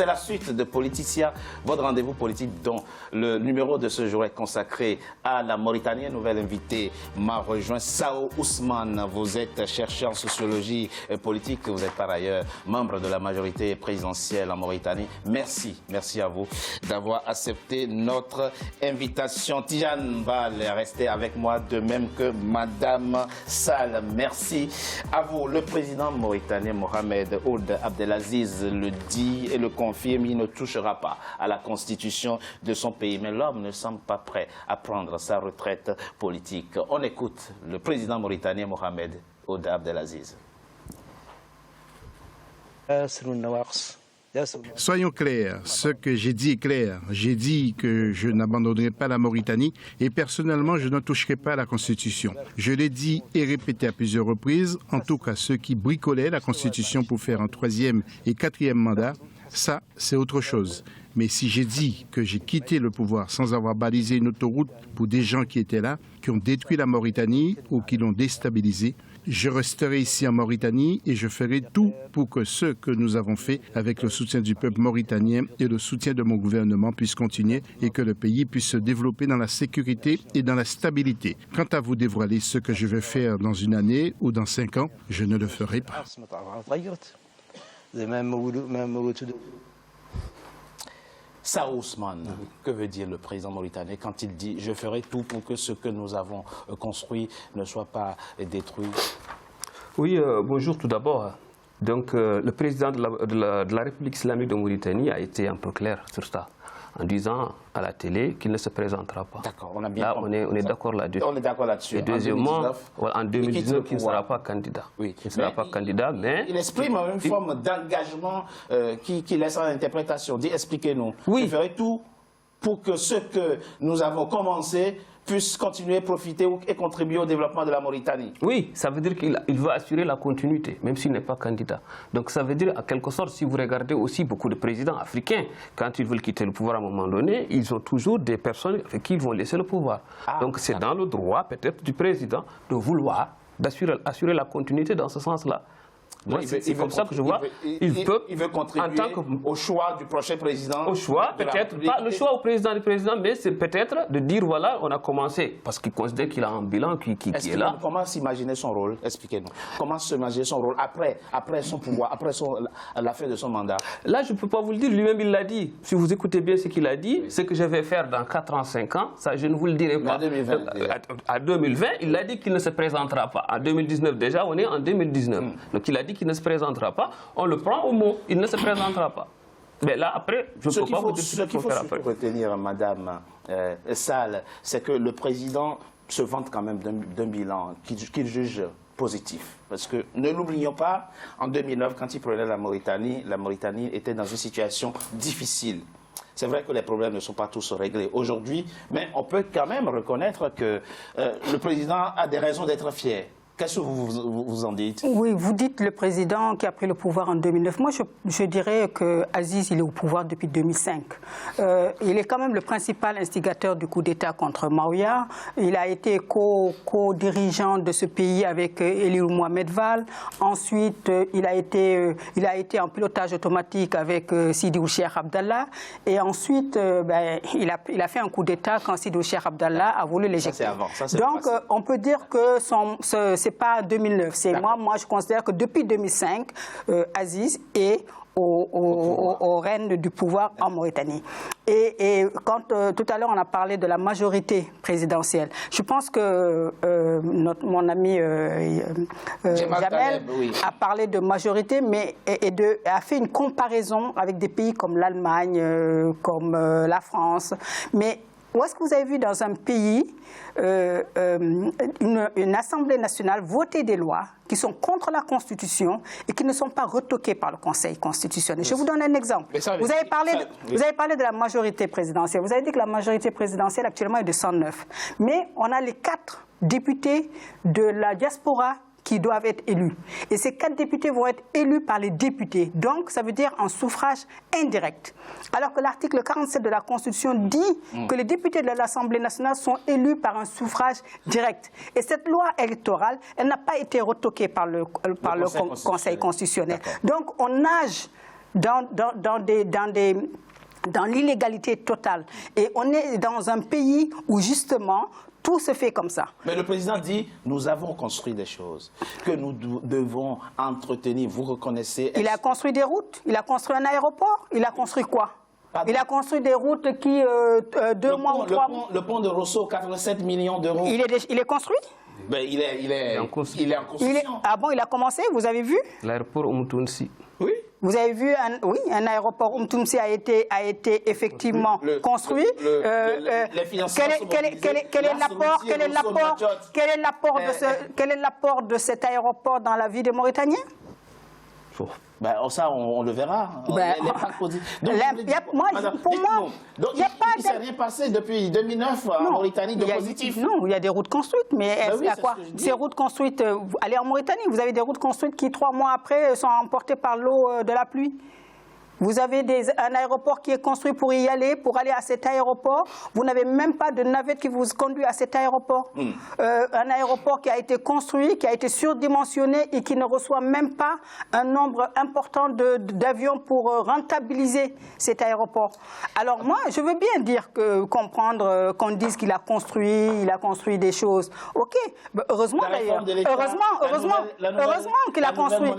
C'est la suite de Politicia, votre rendez-vous politique dont le numéro de ce jour est consacré à la Mauritanie. Un nouvel invité m'a rejoint, Sao Ousmane. Vous êtes chercheur en sociologie politique, vous êtes par ailleurs membre de la majorité présidentielle en Mauritanie. Merci à vous d'avoir accepté notre invitation. Tidjane va rester avec moi, de même que Madame Sall. Merci à vous. Le président mauritanien Mohamed Ould Abdelaziz le dit et le confirme, il ne touchera pas à la constitution de son pays. Mais l'homme ne semble pas prêt à prendre sa retraite politique. On écoute le président mauritanien Mohamed Ould Abdelaziz. Soyons clairs, ce que j'ai dit est clair. J'ai dit que je n'abandonnerai pas la Mauritanie et personnellement, je ne toucherai pas à la Constitution. Je l'ai dit et répété à plusieurs reprises, en tout cas ceux qui bricolaient la Constitution pour faire un 3e et 4e mandat, ça, c'est autre chose. Mais si j'ai dit que j'ai quitté le pouvoir sans avoir balisé une autoroute pour des gens qui étaient là, qui ont détruit la Mauritanie ou qui l'ont déstabilisée, je resterai ici en Mauritanie et je ferai tout pour que ce que nous avons fait avec le soutien du peuple mauritanien et le soutien de mon gouvernement puisse continuer et que le pays puisse se développer dans la sécurité et dans la stabilité. Quant à vous dévoiler ce que je vais faire dans une année ou dans 5 ans, je ne le ferai pas. Sao Ousmane, que veut dire le président mauritanien quand il dit « je ferai tout pour que ce que nous avons construit ne soit pas détruit ». Oui, bonjour tout d'abord. Donc le président de la République islamique de Mauritanie a été un peu clair sur ça, en disant à la télé qu'il ne se présentera pas. D'accord, on a bien là, on est d'accord là-dessus. On est d'accord là-dessus. Et deuxièmement, en 2019, il ne sera pas candidat. Oui. Il ne sera pas candidat, mais... Il exprime une forme d'engagement qui laisse en interprétation. Expliquez-nous. Oui. Je ferai tout pour que ce que nous avons commencé puisse continuer à profiter et contribuer au développement de la Mauritanie. Oui, ça veut dire qu'il veut assurer la continuité, même s'il n'est pas candidat. Donc ça veut dire, en quelque sorte, si vous regardez aussi beaucoup de présidents africains, quand ils veulent quitter le pouvoir à un moment donné, ils ont toujours des personnes avec qui ils vont laisser le pouvoir. Donc c'est dans le droit, peut-être, du président de vouloir assurer la continuité dans ce sens-là. C'est comme ça que je vois. Il veut contribuer au choix du prochain président. Au choix, peut-être, pas le choix au président du président, mais c'est peut-être de dire voilà, on a commencé, parce qu'il considère qu'il a un bilan qui est là. Comment s'imaginer son rôle? Expliquez-nous. Comment s'imaginer son rôle après son pouvoir, après la fin de son mandat? Là, je ne peux pas vous le dire, lui-même il l'a dit. Si vous écoutez bien ce qu'il a dit, ce que je vais faire dans 4 ans, 5 ans, ça je ne vous le dirai pas. À 2020, il a dit qu'il ne se présentera pas. En 2019 déjà, on est en 2019. Donc il a dit qu'il ne se présentera pas, on le prend au mot, il ne se présentera pas. Mais là, après, je ne peux pas vous dire ce qu'il faut faire après. Retenir, Madame Sall, c'est que le président se vante quand même d'un bilan qu'il juge positif. Parce que, ne l'oublions pas, en 2009, quand il prenait la Mauritanie était dans une situation difficile. C'est vrai que les problèmes ne sont pas tous réglés aujourd'hui, mais on peut quand même reconnaître que le président a des raisons d'être fier. Qu'est-ce que vous en dites? Oui, vous dites le président qui a pris le pouvoir en 2009. Moi, je dirais qu'Aziz, il est au pouvoir depuis 2005. Il est quand même le principal instigateur du coup d'État contre Maouya. Il a été co-dirigeant de ce pays avec Eli Mohamed Val. Ensuite, il a été en pilotage automatique avec Sidi Cheikh Abdallah. Et ensuite, il a fait un coup d'État quand Sidi Cheikh Abdallah a voulu l'éjecter. Donc, on peut dire que c'est pas 2009. C'est moi, je considère que depuis 2005, Aziz est au règne du pouvoir en Mauritanie. Et quand tout à l'heure on a parlé de la majorité présidentielle, je pense que mon ami Jamel a parlé de majorité, mais a fait une comparaison avec des pays comme l'Allemagne, comme la France. Mais où est-ce que vous avez vu dans un pays une Assemblée nationale voter des lois qui sont contre la Constitution et qui ne sont pas retoquées par le Conseil constitutionnel? Je vous donne un exemple. Vous avez parlé de la majorité présidentielle. Vous avez dit que la majorité présidentielle actuellement est de 109. Mais on a les 4 députés de la diaspora qui doivent être élus. Et ces 4 députés vont être élus par les députés. Donc, ça veut dire en suffrage indirect. Alors que l'article 47 de la Constitution dit que les députés de l'Assemblée nationale sont élus par un suffrage direct. Et cette loi électorale, elle n'a pas été retoquée par le Conseil constitutionnel. Donc, on nage dans l'illégalité totale. Et on est dans un pays où justement tout se fait comme ça. Mais le président dit, nous avons construit des choses que nous devons entretenir. Vous reconnaissez... Il a construit des routes, il a construit un aéroport, il a construit quoi? Pardon? Il a construit des routes qui, 2 mois ou 3 mois... Le pont de Rosso, 87 millions d'euros. Il est construit? Ben, il est en construction. Ah bon, il a commencé, vous avez vu? L'aéroport Umtumsi. Oui. Vous avez vu, un aéroport Umtumsi a été effectivement construit. Quel est l'apport de cet aéroport dans la vie des Mauritaniens? Ben, ça, on le verra. Pour moi, il n'y a pas... Il ne s'est rien passé depuis 2009 en Mauritanie de positif. Non, il y a des routes construites, mais il y a quoi? Ces routes construites, allez en Mauritanie, vous avez des routes construites qui, 3 mois après, sont emportées par l'eau de la pluie. Vous avez un aéroport qui est construit pour y aller, pour aller à cet aéroport. Vous n'avez même pas de navette qui vous conduit à cet aéroport. Un aéroport qui a été construit, qui a été surdimensionné et qui ne reçoit même pas un nombre important d'avions pour rentabiliser cet aéroport. Alors moi, je veux bien comprendre qu'on dise qu'il a construit des choses. Ok, heureusement d'ailleurs. Heureusement qu'il a construit.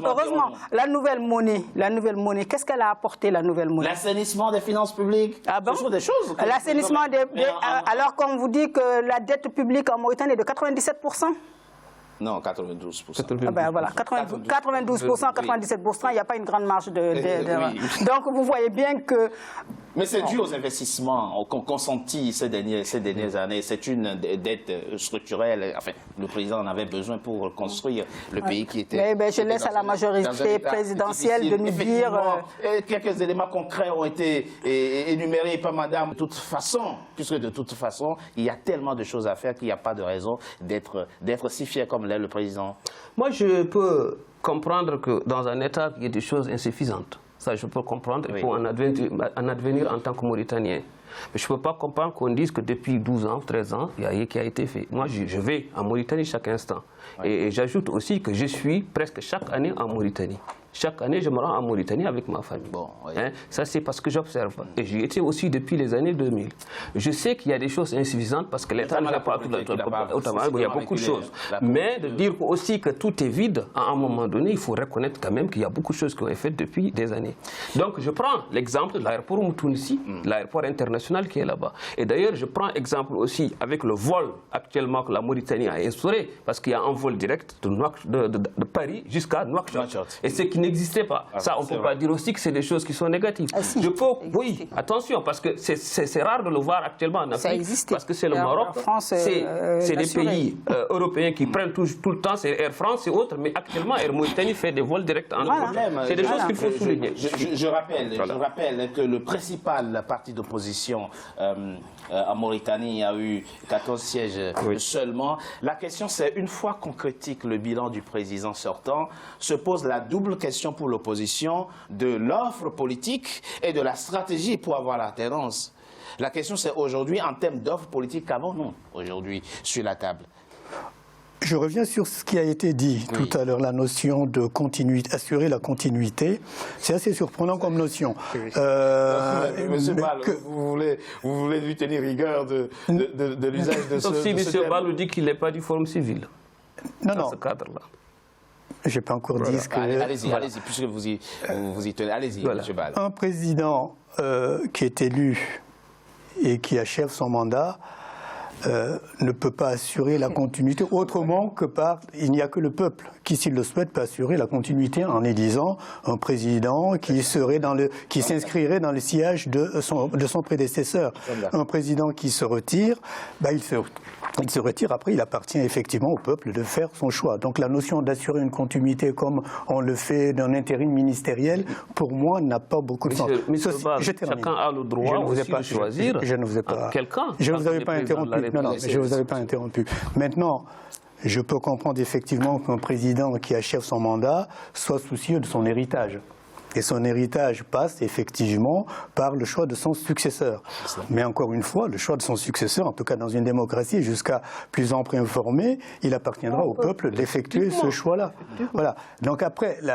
Heureusement. La nouvelle monnaie. Qu'est-ce qu'elle a apporté, la nouvelle monnaie? L'assainissement des finances publiques. Ah bon? Ce sont des choses. L'assainissement alors qu'on vous dit que la dette publique en Mauritanie est de 97%. Non, 92%. Ah ben voilà, 92%, 97%, il n'y a pas une grande marge d'erreur. Oui. Donc vous voyez bien que... Mais c'est dû aux investissements qu'on consentit ces dernières années. C'est une dette structurelle. Enfin, le président en avait besoin pour construire le pays qui était... Mais je laisse à la majorité présidentielle de nous dire... Quelques éléments concrets ont été énumérés par madame. De toute façon, puisque de toute façon, il y a tellement de choses à faire qu'il n'y a pas de raison d'être si fier comme l'est le président. Moi, je peux comprendre que dans un État, il y a des choses insuffisantes. Ça, je peux comprendre. Il faut en advenir en tant que Mauritanien. Mais je ne peux pas comprendre qu'on dise que depuis 12 ans, 13 ans, il y a rien qui a été fait. Moi, je vais en Mauritanie chaque instant. Et j'ajoute aussi que je suis presque chaque année en Mauritanie. Chaque année, je me rends en Mauritanie avec ma famille. Bon, ça, c'est parce que j'observe. Et j'y étais aussi depuis les années 2000. Je sais qu'il y a des choses insuffisantes parce que l'État n'a pas tout le temps. Il y a beaucoup de choses. Mais de dire aussi que tout est vide, à un moment donné, il faut reconnaître quand même qu'il y a beaucoup de choses qui ont été faites depuis des années. Donc, je prends l'exemple de l'aéroport Umtumsi, l'aéroport international qui est là-bas. Et d'ailleurs, je prends exemple aussi avec le vol actuellement que la Mauritanie a instauré, parce qu'il y a un vol direct de Paris jusqu'à Nouakchott. Et ce qui n'existait pas. Ça, on ne peut pas dire aussi que c'est des choses qui sont négatives. Oui, attention, parce que c'est rare de le voir actuellement en Afrique, parce que c'est le Maroc, c'est des pays européens qui prennent tout le temps, c'est Air France et autres, mais actuellement Air Mauritanie fait des vols directs en Europe. C'est des choses qu'il faut souligner. Je rappelle que le principal parti d'opposition en Mauritanie a eu 14 sièges seulement. La question, c'est une fois qu'on critique le bilan du président sortant, se pose la double question pour l'opposition de l'offre politique et de la stratégie pour avoir l'alternance. La question, c'est aujourd'hui, en termes d'offre politique, qu'avons-nous aujourd'hui sur la table? Je reviens sur ce qui a été dit tout à l'heure, la notion de continuité, assurer la continuité. C'est assez surprenant comme notion. Monsieur Ball, vous voulez lui tenir rigueur de l'usage de ce terme. Si M. Ball nous dit qu'il n'est pas du Forum civil, dans ce cadre-là. Je n'ai pas encore dit ce que... Allez-y, puisque vous y tenez. Allez-y, M. Ball. Un président qui est élu et qui achève son mandat ne peut pas assurer la continuité autrement que par... Il n'y a que le peuple qui, s'il le souhaite, peut assurer la continuité en élisant un président qui s'inscrirait dans le sillage de son prédécesseur. Un président qui se retire, il se retire, après il appartient effectivement au peuple de faire son choix. Donc la notion d'assurer une continuité comme on le fait d'un intérim ministériel, pour moi, n'a pas beaucoup de sens. Chacun a le droit aussi de choisir quelqu'un. Je ne vous avais pas interrompu. Non, je ne vous avais pas interrompu. Maintenant, je peux comprendre effectivement qu'un président qui achève son mandat soit soucieux de son héritage. Et son héritage passe effectivement par le choix de son successeur. Mais encore une fois, le choix de son successeur, en tout cas dans une démocratie, jusqu'à plus ample informé, il appartiendra au peuple d'effectuer ce choix-là. Voilà. Donc après, il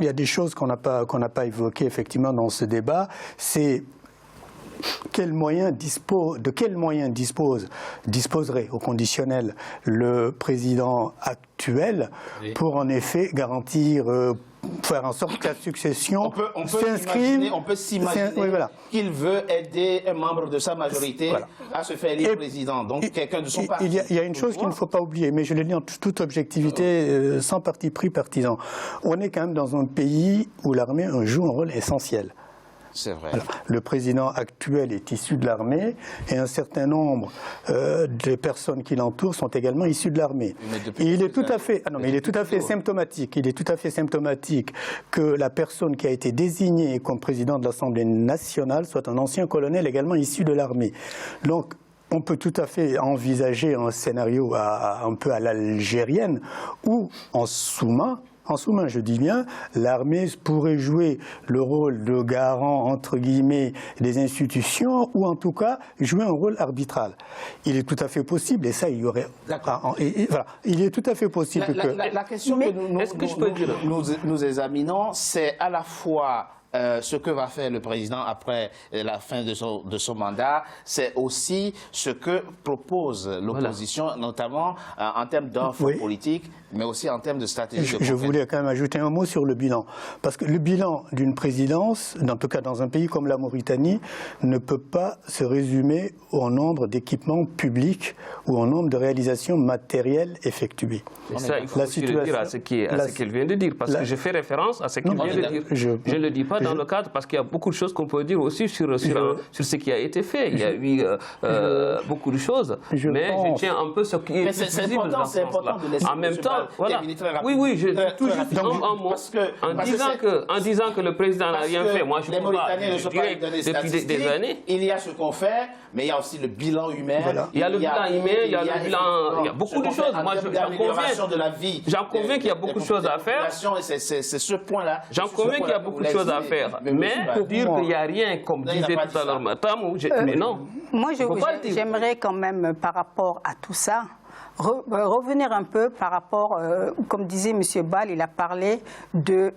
y a des choses qu'on n'a pas évoquées effectivement dans ce débat. C'est de quels moyens disposerait au conditionnel le président actuel pour en effet garantir, faire en sorte que la succession s'inscrive. On peut s'imaginer qu'il veut aider un membre de sa majorité à se faire élire président, donc quelqu'un de son parti. Il y a une chose qu'il ne faut pas oublier, mais je le dis en toute objectivité, sans parti pris partisan. On est quand même dans un pays où l'armée joue un rôle essentiel. C'est vrai. Alors, le président actuel est issu de l'armée et un certain nombre de personnes qui l'entourent sont également issues de l'armée. Il est tout à fait, symptomatique. Il est tout à fait symptomatique que la personne qui a été désignée comme président de l'Assemblée nationale soit un ancien colonel également issu de l'armée. Donc, on peut tout à fait envisager un scénario un peu à l'algérienne où, en sous-main, je dis bien, l'armée pourrait jouer le rôle de garant, entre guillemets, des institutions, ou en tout cas jouer un rôle arbitral. Il est tout à fait possible, et ça, il y aurait... Voilà, il est tout à fait possible que... La question que nous examinons, c'est à la fois... ce que va faire le président après la fin de son mandat, c'est aussi ce que propose l'opposition, notamment en termes d'offres politiques, mais aussi en termes de stratégie. Je voulais quand même ajouter un mot sur le bilan. Parce que le bilan d'une présidence, en tout cas dans un pays comme la Mauritanie, ne peut pas se résumer au nombre d'équipements publics ou au nombre de réalisations matérielles effectuées. Et ça, il faut aussi le dire à ce qu'elle vient de dire, parce que je fais référence à ce qu'il vient de dire. Je ne le dis pas dans le cadre, parce qu'il y a beaucoup de choses qu'on peut dire aussi sur ce qui a été fait. Il y a eu beaucoup de choses, mais je tiens un peu ce qui est visible dans ce sens-là. En même temps, voilà. Oui, je dis tout juste un mot. En disant que le président n'a rien fait, moi je ne peux pas dire depuis des années. Il y a ce qu'on fait, mais il y a aussi le bilan humain. Il y a le bilan humain, il y a le bilan... Il y a beaucoup de choses. Moi, j'en conviens qu'il y a beaucoup de choses à faire. C'est ce point-là. J'en conviens qu'il y a beaucoup de choses à faire. Mais pour dire qu'il n'y a rien, comme disait tout à l'heure Matam, mais non. Moi, j'aimerais quand même, par rapport à tout ça, revenir un peu par rapport, comme disait M. Ball, il a parlé du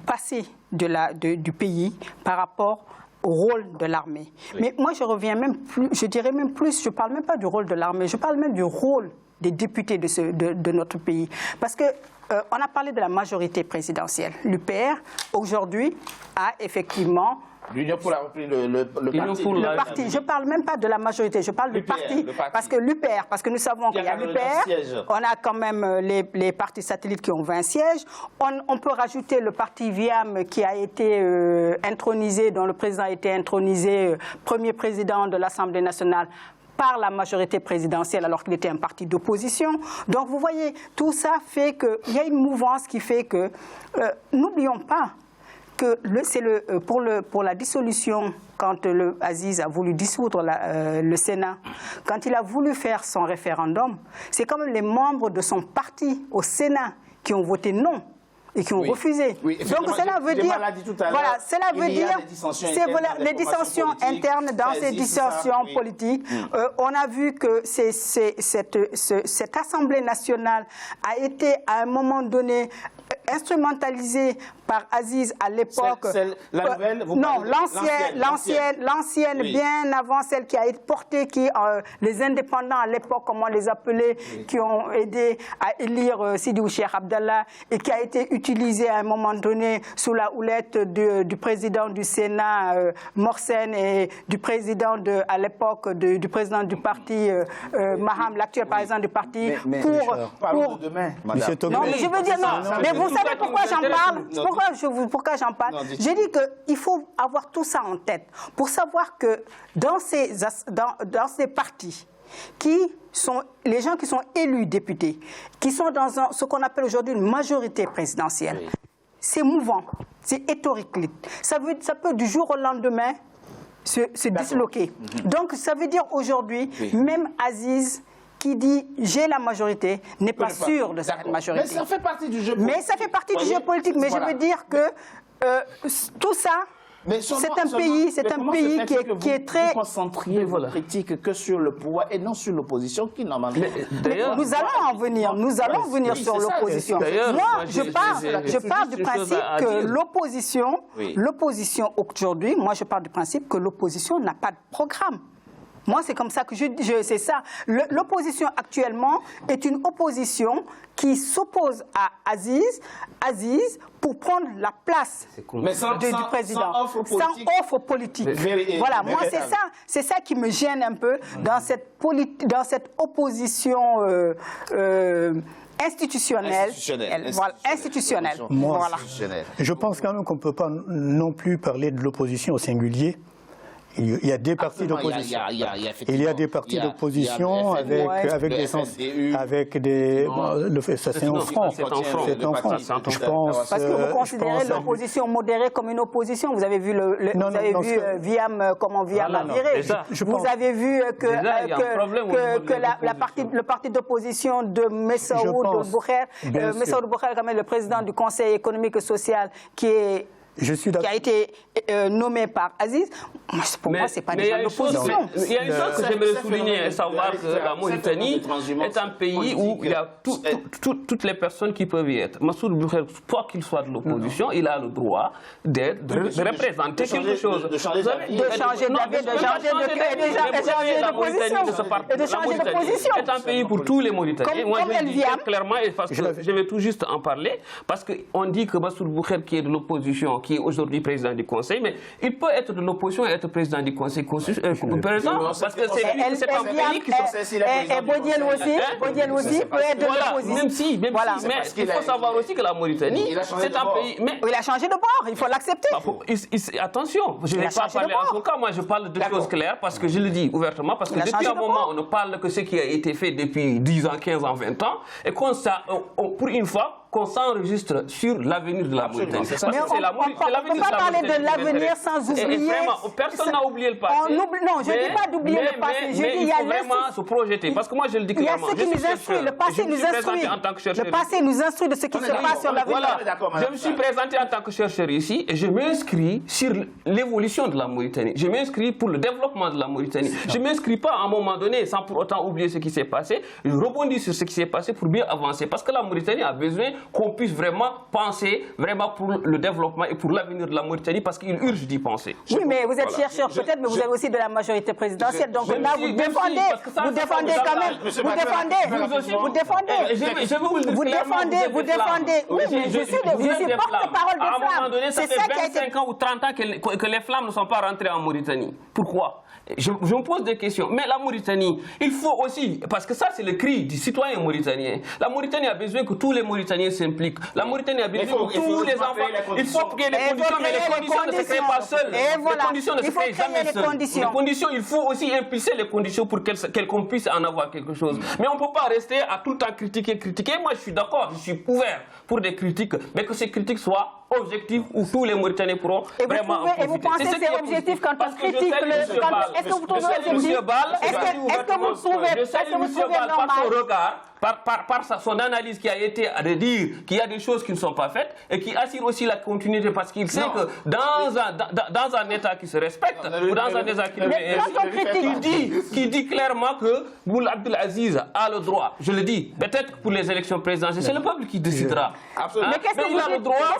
passé du pays par rapport au rôle de l'armée. Mais moi, je reviens même plus, je dirais même plus, je ne parle même pas du rôle de l'armée, je parle même du rôle des députés de notre pays. Parce que on a parlé de la majorité présidentielle. L'UPR, aujourd'hui, a effectivement... L'Union pour la République, le parti. Je ne parle même pas de la majorité, je parle du parti. Parce que l'UPR, parce que nous savons qu'il y a l'UPR, on a quand même les partis satellites qui ont 20 sièges. On peut rajouter le parti VIAM qui a été intronisé, dont le président a été intronisé, premier président de l'Assemblée nationale, par la majorité présidentielle alors qu'il était un parti d'opposition. Donc vous voyez, tout ça fait qu'il y a une mouvance qui fait que, n'oublions pas, que pour la dissolution, quand Aziz a voulu dissoudre le Sénat, quand il a voulu faire son référendum, c'est quand même les membres de son parti au Sénat qui ont voté non et qui ont refusé. Donc cela veut dire, voilà, cela veut dire, les dissensions internes dans ces dissensions politiques. On a vu que cette Assemblée nationale a été à un moment donné instrumentalisée par Aziz à l'époque. La nouvelle, non, l'ancienne, bien avant celle qui a été portée, les indépendants à l'époque, comme on les appelait, qui ont aidé à élire Sidi Cheikh Abdallah et qui a été utilisée à un moment donné sous la houlette du président du Sénat, Morsen, et du président à l'époque du président du parti, Maham, l'actuel président du parti, pour demain, madame. Non, mais je veux dire non. Mais vous savez pourquoi j'en parle? Pourquoi j'en parle? J'ai dit qu'il faut avoir tout ça en tête pour savoir que dans ces partis, les gens qui sont élus députés, qui sont dans ce qu'on appelle aujourd'hui une majorité présidentielle, c'est mouvant, c'est hétéroclite. Ça peut du jour au lendemain se disloquer. Donc ça veut dire aujourd'hui, même Aziz, qui dit j'ai la majorité n'est pas sûr de cette majorité. Mais ça fait partie du jeu politique. Mais ça fait partie du jeu politique. Mais voilà. je veux dire que tout ça, c'est un pays qui est très... Vous concentriez vos critiques que sur le pouvoir et non sur l'opposition qui normalement... Mais nous allons en venir, oui, sur l'opposition. Moi, je pars du principe que l'opposition aujourd'hui, moi je pars du principe que l'opposition n'a pas de programme. Moi, c'est comme ça que c'est ça. L'opposition actuellement est une opposition qui s'oppose à Aziz pour prendre la place du président, sans offre politique. Voilà, moi, c'est ça qui me gêne un peu dans cette opposition institutionnelle. Moi, je pense quand même qu'on ne peut pas non plus parler de l'opposition au singulier. Il y a des partis d'opposition. Il y a des partis d'opposition avec des sens, avec des. Ça, c'est en France. C'est en France. Je pense. Parce que vous considérez l'opposition modérée comme une opposition. Vous avez vu Viam, comment Viam a viré. Vous avez vu que le parti d'opposition de Messaoud Bouher, quand même le président du Conseil économique et social, qui a été nommé par Aziz, pour moi, ce n'est pas déjà l'opposition. Il y a une chose que j'aimerais souligner, savoir que la Mauritanie est un pays où il y a toutes les personnes qui peuvent y être. Massoud Bouher, quoi qu'il soit de l'opposition, il a le droit de représenter quelque chose. De changer d'avis, de changer de position. C'est un pays pour tous les Mauritaniens. Moi, je le dis clairement, parce que je vais tout juste en parler, parce qu'on dit que Massoud Bouher, qui est de l'opposition, qui est aujourd'hui président du Conseil, mais il peut être de l'opposition et être président du Conseil président, parce que c'est un pays qui sont... Et Bodiel aussi peut être de l'opposition. Même si, mais il faut savoir aussi que la Mauritanie, c'est un pays... Il a changé de bord, il faut l'accepter. Attention, je ne vais pas parler en son cas, moi je parle de choses claires, parce que je le dis ouvertement, parce que depuis un moment, on ne parle que ce qui a été fait depuis 10 ans, 15 ans, 20 ans, et pour une fois, qu'on s'enregistre sur l'avenir de la Mauritanie. Mais on ne peut pas parler de l'avenir sans oublier... Personne n'a oublié le passé. Non, je ne dis pas d'oublier le passé. Je dis il faut vraiment se projeter. Parce que moi, je le dis clairement. Il y a ce qui nous instruit. Le passé nous instruit. Le passé nous instruit de ce qui se passe sur l'avenir. Je me suis présenté en tant que chercheur ici et je m'inscris sur l'évolution de la Mauritanie. Je m'inscris pour le développement de la Mauritanie. Je ne m'inscris pas à un moment donné sans pour autant oublier ce qui s'est passé. Je rebondis sur ce qui s'est passé pour bien avancer. Parce que la Mauritanie a besoin qu'on puisse vraiment penser vraiment pour le développement et pour l'avenir de la Mauritanie, parce qu'il urge d'y penser. Oui, mais vous êtes chercheur peut-être, mais vous avez aussi de la majorité présidentielle. Donc là, vous défendez quand même. Vous défendez. Oui, mais je suis porte-parole des flammes. Ça fait 25 ans ou 30 ans que les flammes ne sont pas rentrées en Mauritanie. Pourquoi ? Je me pose des questions. Mais la Mauritanie, il faut aussi, parce que ça c'est le cri du citoyen mauritanien. La Mauritanie a besoin que tous les Mauritaniens s'impliquent. La Mauritanie a besoin que tous les enfants... Il faut créer les conditions, mais les conditions ne se créent pas seules. Les conditions ne se créent jamais seules. Les conditions, il faut aussi impulser les conditions pour qu'on puisse en avoir quelque chose. Mais on ne peut pas rester à tout le temps critiquer. Moi je suis d'accord, je suis ouvert pour des critiques, mais que ces critiques soient objectives où tous les Mauritaniens pourront vraiment en profiter. Et vous pensez que c'est objectif quand on critique Est-ce que vous trouvez objectif? Est-ce que vous trouvez normal par son analyse qui a été de dire qu'il y a des choses qui ne sont pas faites et qui assure aussi la continuité, parce qu'il sait que dans un État qui se respecte ou dans un État qui dit clairement que Boul Abdel Aziz a le droit, je le dis, peut-être pour les élections présidentielles, c'est le peuple qui décidera. Mais il a le droit,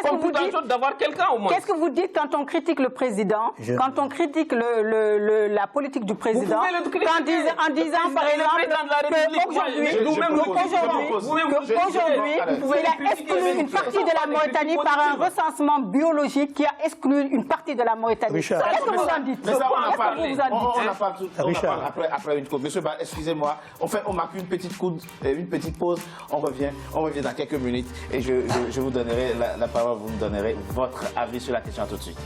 comme tout un autre, d'avoir quelqu'un au moins. Qu'est-ce que vous dites quand on critique le président, quand on critique la politique du président, en disant par exemple qu'aujourd'hui, il a exclu une partie de la Mauritanie par un recensement biologique qui a exclu une partie de la Mauritanie. Qu'est-ce que vous en dites? On en parle après une pause. Monsieur Ba, excusez-moi, on marque une petite pause, on revient dans quelques minutes et je vous donnerai la parole, vous me donnerez votre avis sur la question tout de suite.